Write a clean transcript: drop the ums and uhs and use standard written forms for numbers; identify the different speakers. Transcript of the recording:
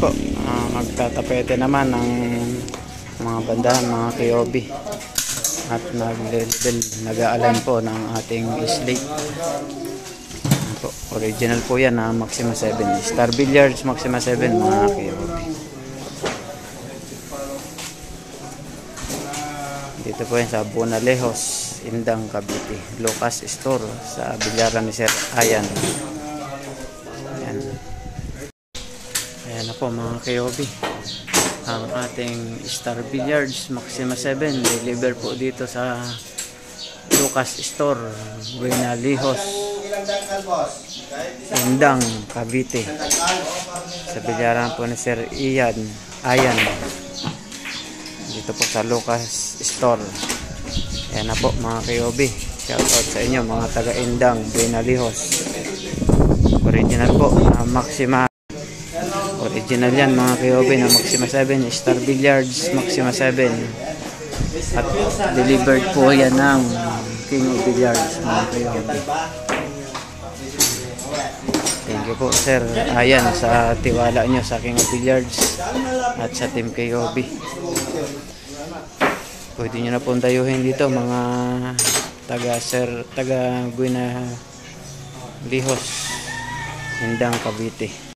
Speaker 1: po, magtatapete naman ng mga bandahan, mga KOB. At nag-align po ng ating slate. Original po yan na Maxima 7. Star Billiards Maxima 7 mga KOB. Dito po yan sa Bonalejos, Indang, Cavite. Lucas Store sa bilyaran ni Sir Ayan. Ayan. Ayan na po mga KOB. Ang ating Star Billiards Maxima 7 deliver po dito sa Lucas Store, Bonalejos, Indang, Cavite. Sa bilyaran po ni Sir Ayan. Dito po sa Lucas Store. Ayan na po mga KOB. Shout out sa inyo mga taga Indang, Bonalejos. Original po na Maxima. Original yan mga KOB na Maxima 7. Star Billiards Maxima 7. At delivered po yan ng King of Billiards mga KOB. Thank you po Sir Ayan sa tiwala nyo sa King of Billiards at sa Team KOB. Pwede nyo na pong dayuhin dito mga taga Bonalejos, Indang, Cavite.